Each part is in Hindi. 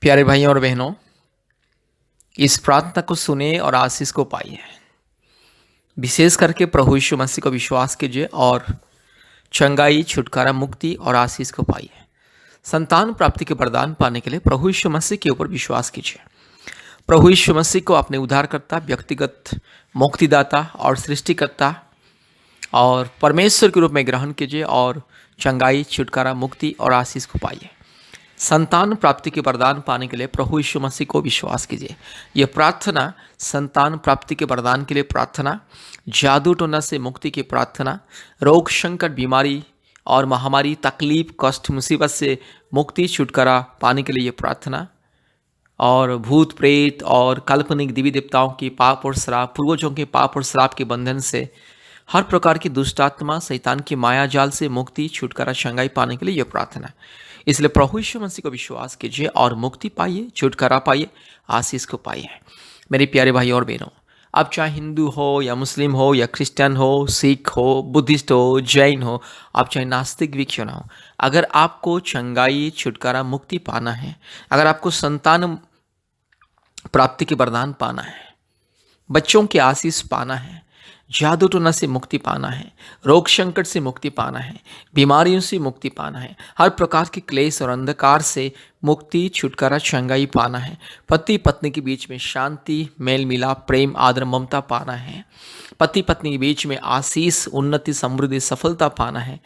प्यारे भाइयों और बहनों, इस प्रार्थना को सुने और आशीष को पाइए। विशेष करके प्रभु यीशु मसीह को विश्वास कीजिए और चंगाई, छुटकारा, मुक्ति और आशीष को पाइए। संतान प्राप्ति के वरदान पाने के लिए प्रभु यीशु मसीह के ऊपर विश्वास कीजिए। प्रभु यीशु मसीह को अपने उद्धारकर्ता, व्यक्तिगत मुक्तिदाता और सृष्टिकर्ता और परमेश्वर के रूप में ग्रहण कीजिए और चंगाई, छुटकारा, मुक्ति और आशीष को पाइए। संतान प्राप्ति के वरदान पाने के लिए प्रभु यीशु मसीह को विश्वास कीजिए। यह प्रार्थना संतान प्राप्ति के वरदान के लिए प्रार्थना, जादू टोना से मुक्ति की प्रार्थना, रोग, संकट, बीमारी और महामारी, तकलीफ, कष्ट, मुसीबत से मुक्ति, छुटकारा पाने के लिए यह प्रार्थना, और भूत प्रेत और काल्पनिक देवी देवताओं की पाप और श्राप, पूर्वजों के पाप और श्राप के बंधन से, हर प्रकार की दुष्टात्मा, शैतान की माया जाल से मुक्ति, छुटकारा, चंगाई पाने के लिए यह प्रार्थना। इसलिए प्रभु यीशु मसीह को विश्वास कीजिए और मुक्ति पाइए, छुटकारा पाइए, आशीष को पाइए। मेरे प्यारे भाई और बहनों, आप चाहे हिंदू हो या मुस्लिम हो या क्रिश्चियन हो, सिख हो, बुद्धिस्ट हो, जैन हो, आप चाहे नास्तिक भी क्यों ना हो, अगर आपको चंगाई, छुटकारा, मुक्ति पाना है, अगर आपको संतान प्राप्ति के वरदान पाना है, बच्चों की आशीष पाना है, जादू टोना से मुक्ति पाना है, रोग संकट से मुक्ति पाना है, बीमारियों से मुक्ति पाना है, हर प्रकार के क्लेश और अंधकार से मुक्ति, छुटकारा, चंगाई पाना है, पति पत्नी के बीच में शांति, मेल मिलाप, प्रेम, आदर, ममता पाना है, पति पत्नी के बीच में आशीष, उन्नति, समृद्धि, सफलता पाना है,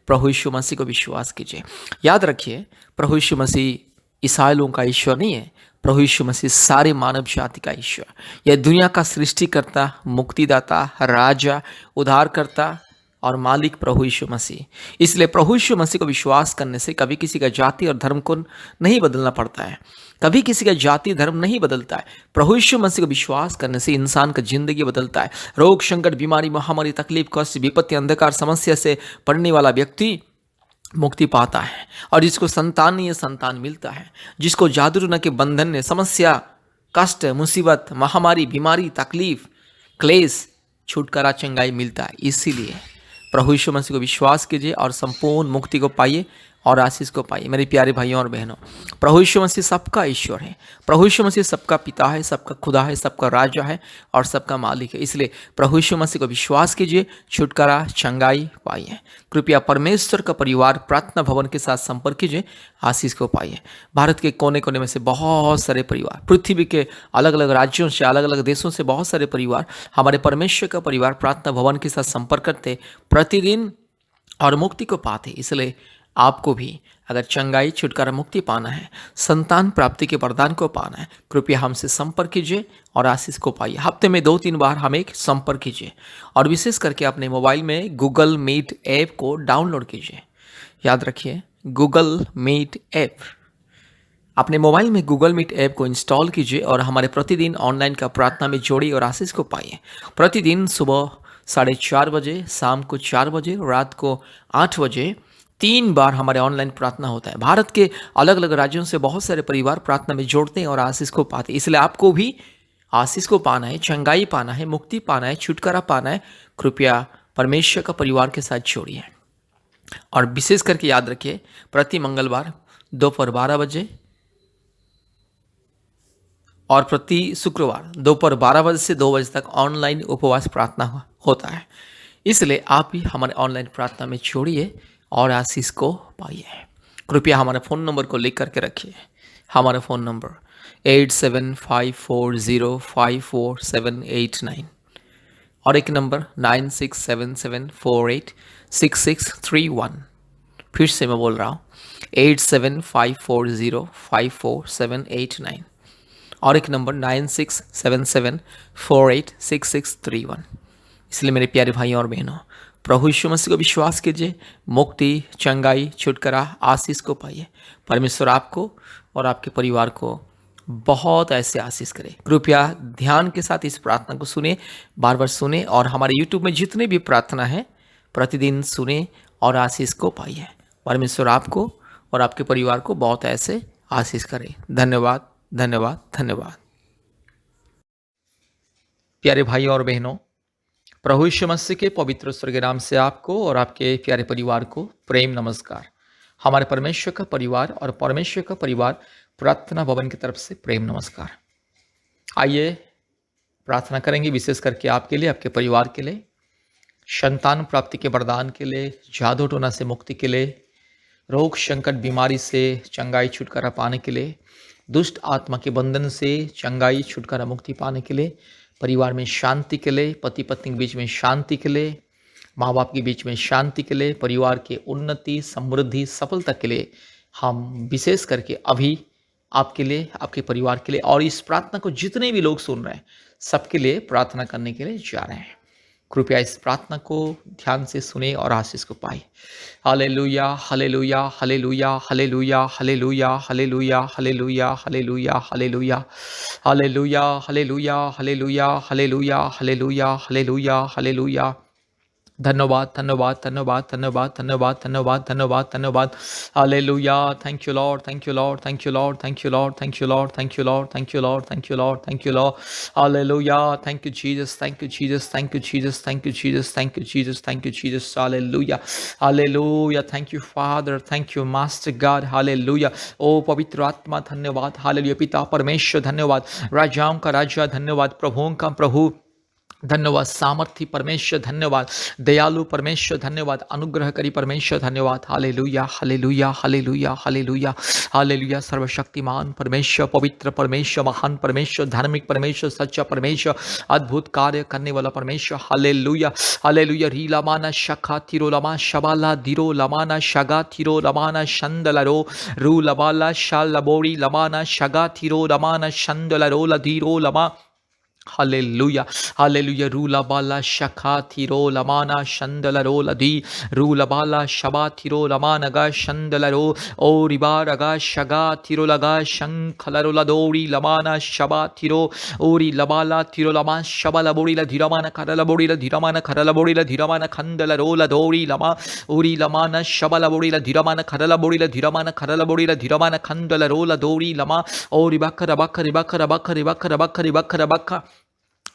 प्रभु यीशु मसीह को विश्वास कीजिए। याद रखिए, प्रभु यीशु मसीह ईसाई लोगों का ईश्वर नहीं है। प्रभु यीशु मसीह सारे मानव जाति का ईश्वर, यह दुनिया का सृष्टिकर्ता, मुक्तिदाता, राजा, उद्धारकर्ता और मालिक प्रभु यीशु मसीह। इसलिए प्रभु यीशु मसीह को विश्वास करने से कभी किसी का जाति और धर्म को नहीं बदलना पड़ता है, कभी किसी का जाति धर्म नहीं बदलता है। प्रभु यीशु मसीह को विश्वास करने से इंसान का जिंदगी बदलता है। रोग, संकट, बीमारी, महामारी, तकलीफ, कष्ट, विपत्ति, अंधकार, समस्या से पड़ने वाला व्यक्ति मुक्ति पाता है, और जिसको संतानीय संतान मिलता है, जिसको जादू टोना के बंधन ने, समस्या, कष्ट, मुसीबत, महामारी, बीमारी, तकलीफ, क्लेश, छुटकारा, चंगाई मिलता है। इसीलिए प्रभु यीशु मसीह को विश्वास कीजिए और संपूर्ण मुक्ति को पाइए और आशीष को पाइए। मेरे प्यारे भाइयों और बहनों, प्रभु यीशु मसीह सबका ईश्वर है, प्रभु यीशु मसीह सबका पिता है, सबका खुदा है, सबका राजा है और सबका मालिक है। इसलिए प्रभु यीशु मसीह को विश्वास कीजिए, छुटकारा, चंगाई पाइए। कृपया परमेश्वर का परिवार प्रार्थना भवन के साथ संपर्क कीजिए, आशीष को पाइए। भारत के कोने कोने में से बहुत सारे परिवार, पृथ्वी के अलग अलग राज्यों से, अलग अलग देशों से बहुत सारे परिवार हमारे परमेश्वर का परिवार प्रार्थना भवन के साथ संपर्क करते प्रतिदिन और मुक्ति को पाते। इसलिए आपको भी अगर चंगाई, छुटकारा, मुक्ति पाना है, संतान प्राप्ति के वरदान को पाना है, कृपया हमसे संपर्क कीजिए और आशीष को पाइए। हफ्ते में 2-3 बार हमें संपर्क कीजिए और विशेष करके अपने मोबाइल में गूगल मीट ऐप को डाउनलोड कीजिए। याद रखिए, गूगल मीट ऐप, अपने मोबाइल में गूगल मीट ऐप को इंस्टॉल कीजिए और हमारे प्रतिदिन ऑनलाइन का प्रार्थना में जोड़िए और आशीष को पाइए। प्रतिदिन सुबह 4:30 बजे, शाम को 4 बजे, रात को 8 बजे 3 बार हमारे ऑनलाइन प्रार्थना होता है। भारत के अलग अलग राज्यों से बहुत सारे परिवार प्रार्थना में जोड़ते हैं और आशीष को पाते हैं। इसलिए आपको भी आशीष को पाना है, चंगाई पाना है, मुक्ति पाना है, छुटकारा पाना है, कृपया परमेश्वर का परिवार के साथ जोड़िए। और विशेष करके याद रखिए, प्रति मंगलवार दोपहर 12 बजे और प्रति शुक्रवार दोपहर 12 बजे से 2 बजे तक ऑनलाइन उपवास प्रार्थना होता है। इसलिए आप भी हमारे ऑनलाइन प्रार्थना में जोड़िए और आशीष को पाइए। कृपया हमारे फ़ोन नंबर को लिख करके रखिए। हमारा फ़ोन नंबर 8754054789 और एक नंबर 9677486631। फिर से मैं बोल रहा हूँ 8754054789 और एक नंबर 9677486631। इसलिए मेरे प्यारे भाइयों और बहनों, प्रभु यीशु मसीह को विश्वास कीजिए, मुक्ति, चंगाई, छुटकारा, आशीष को पाइए। परमेश्वर आपको और आपके परिवार को बहुत ऐसे आशीष करे। कृपया ध्यान के साथ इस प्रार्थना को सुने, बार बार सुने और हमारे यूट्यूब में जितने भी प्रार्थना है प्रतिदिन सुने और आशीष को पाइए। परमेश्वर आपको और आपके परिवार को बहुत ऐसे आशीष करे। धन्यवाद, धन्यवाद, धन्यवाद। प्यारे भाइयों और बहनों, प्रभु यीशु मसीह के पवित्र स्वर्गीय नाम से आपको और आपके प्यारे परिवार को प्रेम नमस्कार। हमारे परमेश्वर का परिवार और परमेश्वर का परिवार प्रार्थना भवन की तरफ से प्रेम नमस्कार। आइए प्रार्थना करेंगे, विशेष करके आपके लिए, आपके परिवार के लिए, संतान प्राप्ति के वरदान के लिए, जादू टोना से मुक्ति के लिए, रोग संकट बीमारी से चंगाई छुटकारा पाने के लिए, दुष्ट आत्मा के बंधन से चंगाई छुटकारा मुक्ति पाने के लिए, परिवार में शांति के लिए, पति पत्नी के बीच में शांति के लिए, माँ बाप के बीच में शांति के लिए, परिवार के उन्नति समृद्धि सफलता के लिए हम विशेष करके अभी आपके लिए, आपके परिवार के लिए और इस प्रार्थना को जितने भी लोग सुन रहे हैं सबके लिए प्रार्थना करने के लिए जा रहे हैं। कृपया इस प्रार्थना को ध्यान से सुने और आशीष को पाए। Hallelujah hallelujah hallelujah hallelujah hallelujah hallelujah hallelujah hallelujah hallelujah hallelujah hallelujah hallelujah hallelujah hallelujah hallelujah hallelujah. धन्यवाद धन्यवाद धन्यवाद धन्यवाद धन्यवाद धन्यवाद धन्यवाद धन्यवाद। Hallelujah. Thank you Lord, thank you Lord, thank you Lord, thank you Lord, thank you Lord, thank you Lord, thank you Lord, thank you Lord, thank you Lord. Hallelujah. Thank you Jesus, thank you Jesus, thank you Jesus, thank you Jesus, thank you Jesus, thank you Jesus. Hallelujah hallelujah. Thank you father, thank you master God. Hallelujah. ओ पवित्र आत्मा धन्यवाद। हालेलुया। पिता परमेश्वर धन्यवाद। राजाओं का राजा धन्यवाद। प्रभुओं का प्रभु धन्यवाद। सामर्थी परमेश्वर धन्यवाद। दयालु परमेश्वर धन्यवाद। अनुग्रहकारी परमेश्वर धन्यवाद। Hallelujah hallelujah hallelujah hallelujah hallelujah. सर्वशक्तिमान परमेश्वर, पवित्र परमेश्वर, महान परमेश्वर, धार्मिक परमेश्वर, सच्चा परमेश्वर, अद्भुत कार्य करने वाला परमेश्वर। Hallelujah hallelujah. री लमाना शखा थिरो लमा शबाला दिरो लमाना शगा थिरो लमाना शंदलरो रू लबाला शाल लबोरी लमाना शगा थिरो लमाना शंदलरो लधीरो लमा। Hallelujah hallelujah. रूला बाला शखा थिरो लमाना शंदल रो लदी रूला बाला शबा थिरो लमानगा शंदल रो ओ रिबा रगा शगा थिरो लगा शंखलरो लदोरी लमाना शबा थिरो ओरी लबाला थिरो लमा शबा लबोरी लधिरमान करल बोरी लधिरमान करल बोरी लधिरमान खंदल रो लदोरी लमा ओरी लमाना शबा लबोरी लधिरमान करल बोरी लधिरमान करल बोरी लधिरमान खंदल रो लदोरी लमा ओ रिबक रबक रिबक रबक रिबक रबक रिबक रबक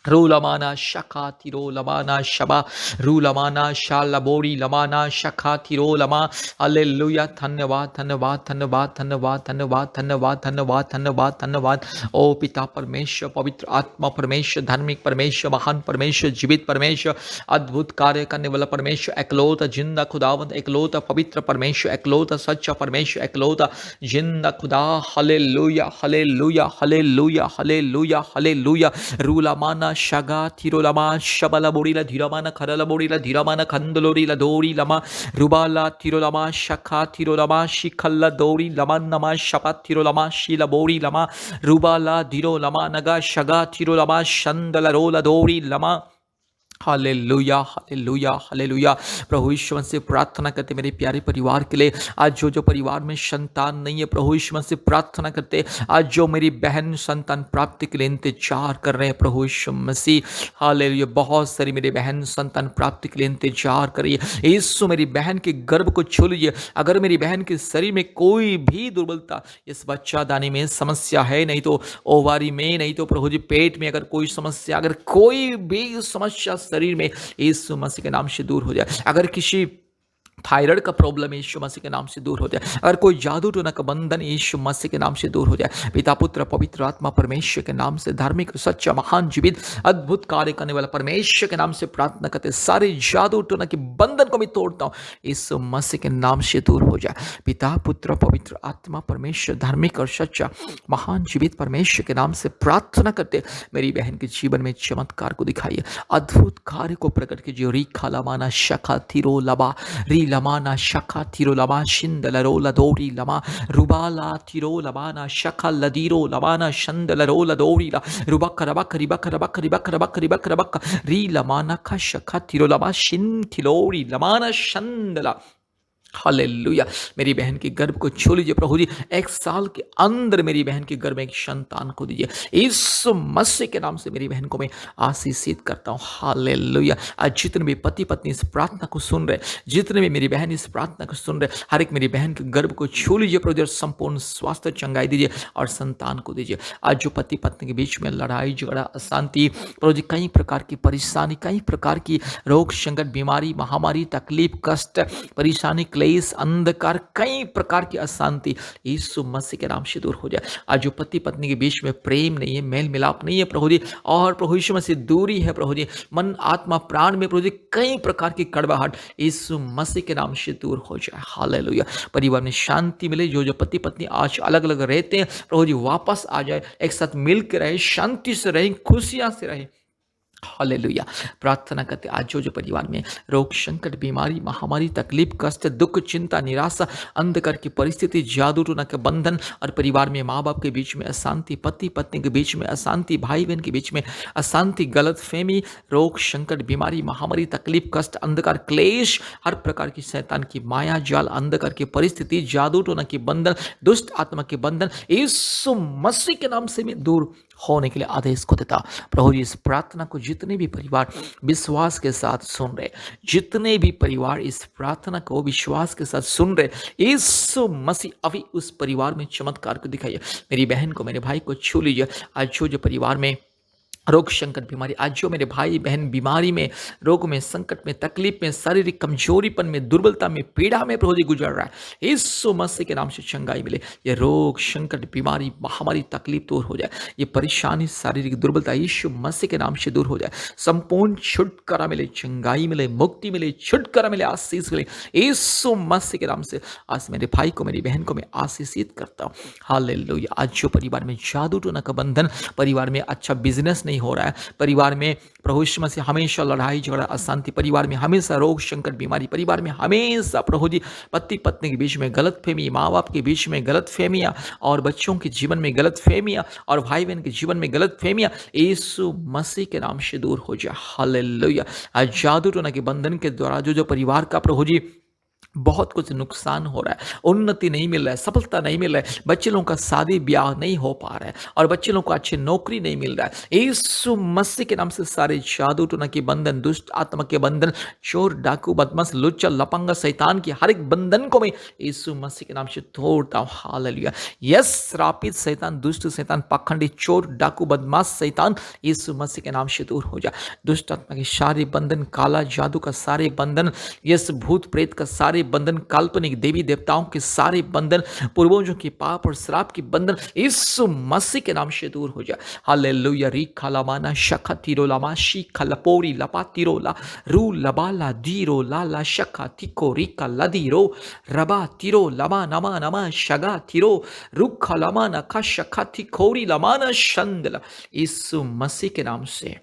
रूलमाना शखा थिरो लमाना शबा रूलमाना शालबोरी लमाना शखा थिरो लमा। हालेलुया। धन्यवाद धन्यवाद धन्यवाद धन्यवाद धन्यवाद धन्यवाद धन्यवाद धन्यवाद धन्यवाद। ओ पिता परमेश्वर, पवित्र आत्मा परमेश्वर, धार्मिक परमेश्वर, महान परमेश्वर, जीवित परमेश्वर, अद्भुत कार्य करने वाला परमेश्वर, एकलौता जिंदा खुदावंत, एकलौता पवित्र परमेश्वर, एकलौता सच्चा परमेश्वर, एकलौता जिंदा खुदा। Hallelujah hallelujah hallelujah hallelujah hallelujah. रूलमाना शगा थिरो लमा शबला बोरीला धीरमाना खरला बोरीला धीरमाना खंदलोरीला दोरी लमा रुबाला थिरो लमा शखा थिरो लमा शिखल्ला दोरी लमा नमा शपा थिरो लमा शीला बोरी लमा रुबाला धीरो लमा नगा शगा थिरो लमा शंदला रोला दोरी लमा। Hallelujah hallelujah hallelujah. प्रभु ईश्वर से प्रार्थना करते मेरे प्यारे परिवार के लिए। आज जो परिवार में संतान नहीं है, प्रभु ईश्वर से प्रार्थना करते। आज जो मेरी बहन संतान प्राप्ति के लिए इंतजार कर रहे हैं, प्रभु ईश्वर मसीह हालेलुया। बहुत सारी मेरी बहन संतान प्राप्ति के लिए इंतजार कर रही है। यीशु मेरी बहन के गर्भ को छू लीजिए। अगर मेरी बहन के शरीर में कोई भी दुर्बलता, इस बच्चादानी में समस्या है, नहीं तो ओवारी में, नहीं तो प्रभु जी पेट में अगर कोई समस्या, अगर कोई भी समस्या शरीर में, यीशु मसीह के नाम से दूर हो जाए। अगर किसी थायराइड का प्रॉब्लम यीशु मसीह के नाम से दूर हो जाए। अगर कोई जादू टोना का बंधन यीशु मसीह के नाम से दूर हो जाए। पिता पुत्र पवित्र आत्मा परमेश्वर के नाम से, धार्मिक सच्चा महान जीवित अद्भुत कार्य करने वाला परमेश्वर के नाम से प्रार्थना करते। सारे जादू टोना के बंधन को मैं तोड़ता हूँ, यीशु मसीह के नाम से दूर हो जाए। पिता पुत्र पवित्र आत्मा परमेश्वर, धार्मिक और सच्चा महान जीवित परमेश्वर के नाम से प्रार्थना करते। मेरी बहन के जीवन में चमत्कार को दिखाइए, अद्भुत कार्य को प्रकट कीजिए। री खालामाना शखा थिरो लबा री लमाना शखा थिरो लमा शिंदलरो लदोरी लमा रुबाला थिरो लमाना शखा लदीरो लमाना शंदलरो लदोरी ला रुबक रबक रिबक रबक रिबक रबक रिबक रबक री लमाना का शखा थिरो लमा शिन थिलोरी लमाना शंदला। हालेलुया। मेरी बहन के गर्भ को छू लीजिए प्रभु जी। 1 साल के अंदर मेरी बहन के गर्भ में एक संतान को दीजिए। यीशु मसीह के नाम से मेरी बहन को मैं आशीषित करता हूँ। हालेलुया। आज जितने भी पति पत्नी इस प्रार्थना को सुन रहे, जितने भी मेरी बहन इस प्रार्थना को सुन रहे, हर एक मेरी बहन के गर्भ को छू लीजिए प्रभु जी, और संपूर्ण स्वास्थ्य चंगाई दीजिए और संतान को दीजिए। आज जो पति पत्नी के बीच में लड़ाई झगड़ा अशांति, प्रभु जी कई प्रकार की परेशानी, कई प्रकार की रोग संकट बीमारी महामारी तकलीफ कष्ट परेशानी क्लेश, अंधकार, कई प्रकार की अशांति यीशु मसीह के नाम से दूर हो जाए। आज जो पति पत्नी के बीच में प्रेम नहीं है, मेल मिलाप नहीं है प्रभु जी, और प्रभु यीशु मसीह दूरी है प्रभु जी, मन आत्मा प्राण में प्रभु जी कई प्रकार की कड़वाहट यीशु मसीह के नाम से दूर हो जाए। हालेलुया। परिवार में शांति मिले। जो जो पति पत्नी आज अलग अलग रहते हैं प्रभु जी वापस आ जाए, एक साथ मिल के रहे, शांति से रहे, खुशियां से रहे। हालेलुया। प्रार्थना करते आज जो जो परिवार में रोग, संकट, बीमारी, महामारी, तकलीफ, कष्ट, दुख, चिंता, निराशा, अंधकार की परिस्थिति, जादू टोना के बंधन, और परिवार में माँ बाप के बीच में अशांति, पति पत्नी के बीच में अशांति, भाई बहन के बीच में अशांति, गलत फहमी, रोग, संकट, बीमारी, महामारी, तकलीफ, कष्ट, अंधकार, क्लेश, हर प्रकार की शैतान की माया जाल, अंधकार की परिस्थिति, जादू टोना के बंधन, दुष्ट आत्मा के बंधन यीशु मसीह के नाम से मैं दूर होने के लिए आदेश को देता। प्रभु जी इस प्रार्थना को जितने भी परिवार विश्वास के साथ सुन रहे, जितने भी परिवार इस प्रार्थना को विश्वास के साथ सुन रहे, यीशु मसीह अभी उस परिवार में चमत्कार को दिखाइए। मेरी बहन को, मेरे भाई को छू लीजिए। आज जो जो परिवार में रोग, संकट, बीमारी, आज जो मेरे भाई बहन बीमारी में, रोग में, संकट में, तकलीफ में, शारीरिक कमजोरीपन में, दुर्बलता में, पीड़ा में प्रभु जी गुजर रहा है, यीशु मसीह के नाम से चंगाई मिले। ये रोग, संकट, बीमारी, महामारी, तकलीफ दूर हो जाए। ये परेशानी, शारीरिक दुर्बलता यीशु मसीह के नाम से दूर हो जाए। संपूर्ण छुटकारा मिले, चंगाई मिले, मुक्ति मिले, छुटकारा मिले, आशीष मिले यीशु मसीह के नाम से। आज मेरे भाई को, मेरी बहन को मैं आशीषित करता हूँ। हालेलुया। आज जो परिवार में जादू टोना का बंधन, परिवार में अच्छा बिजनेस नहीं हो रहा है, परिवार में प्रभु यीशु मसीह हमेशा लड़ाई झगड़ा, अशांति, परिवार में हमेशा रोग, संकट, बीमारी, परिवार में हमेशा प्रभु जी पति पत्नी के बीच में गलतफहमी, माँ बाप के बीच में गलतफहमियां, और बच्चों के जीवन में गलतफहमियां, और भाई बहन के जीवन में गलतफहमियां यीशु मसीह के नाम से दूर हो जाए। हालेलुया। आज जादू टोना के बंधन के द्वारा जो जो परिवार का प्रभु जी बहुत कुछ नुकसान हो रहा है, उन्नति नहीं मिल रहा है, सफलता नहीं मिल रहा है, बच्चे लोगों का शादी ब्याह नहीं हो पा रहा है, और बच्चे लोगों को अच्छी नौकरी नहीं मिल रहा है, यीशु मसीह के नाम से सारे जादू टोना के बंधन, दुष्ट आत्मा के बंधन, चोर, डाकू, बदमाश, लुच्चा, लपंगा, शैतान की हर एक बंधन को मैं यीशु मसीह के नाम से तोड़ता हूँ। हालेलुया। यस, श्रापित शैतान, दुष्ट शैतान, पाखंडी, चोर, डाकू, बदमाश शैतान यीशु मसीह के नाम से दूर हो जाए। दुष्ट आत्मा के सारे बंधन, काला जादू का सारे बंधन, यस, भूत प्रेत का सारे बंधन, काल्पनिक देवी देवताओं के सारे बंधन, पूर्वजों के पाप और श्राप के बंधन यीशु मसीह के नाम से दूर हो जाए। हालेलुया। री खलामाना शखा तीरो लामा शी खलपोरी लपा तीरो ला रू लबाला दीरो लाला शखा तिको रिका लदीरो रबा तीरो लमा नमा नमा शगा तीरो रुखा लमाना खा शखा तिकोरी लमाना शंदला यीशु मसीह के नाम से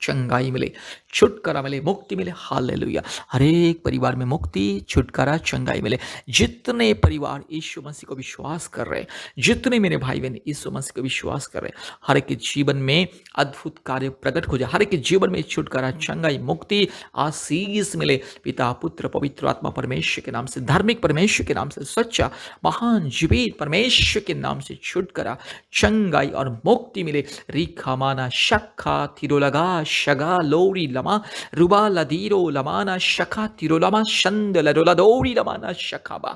चंगाई मिले, छुटकारा मिले, मुक्ति मिले। हालेलुया। हर एक परिवार में मुक्ति, छुटकारा, चंगाई मिले। जितने परिवार यीशु मसीह को विश्वास कर रहे हैं, जितने मेरे भाई बहन यीशु मसीह को विश्वास कर रहे हैं, हर एक के जीवन में अद्भुत कार्य प्रकट हो जाए, हर एक के जीवन में छुटकारा, चंगाई, मुक्ति, आशीष मिले। पिता, पुत्र, पवित्र आत्मा परमेश्वर के नाम से, धार्मिक परमेश्वर के नाम से, सच्चा महान जीवित परमेश्वर के नाम से छुटकारा, चंगाई और मुक्ति मिले। रीखा माना शक्खा तिरो लगा शगा लोरी लमा रुबा लदीरो लमाना शखा तिरो लमा शंद लरोला दोरी लमाना शखाबा।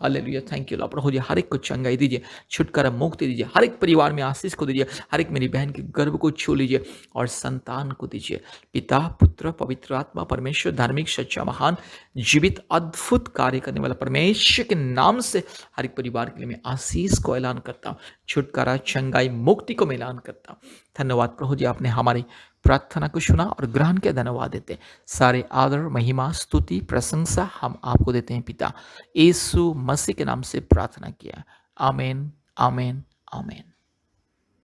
हालेलुया। Thank you Lord. प्रभु जी हर एक को चंगाई दीजिए, छुटकारा, मुक्ति दीजिए, हर एक परिवार में आशीष को दीजिए, हर एक मेरी बहन के गर्भ को छू लीजिए और संतान को दीजिए। पिता, पुत्र, पवित्र आत्मा परमेश्वर, धार्मिक, सच्चा, महान, जीवित, अद्भुत कार्य करने वाला परमेश्वर के नाम से हर एक परिवार के लिए मैं आशीष को ऐलान करता हूँ, छुटकारा, चंगाई, मुक्ति को मैं ऐलान करता हूँ। धन्यवाद प्रभु जी, आपने हमारी प्रार्थना को सुना और ग्रहण के धन्यवाद देते हैं। सारे आदर, महिमा, स्तुति, प्रशंसा हम आपको देते हैं पिता। यीशु मसीह के नाम से प्रार्थना किया। आमीन, आमीन, आमीन।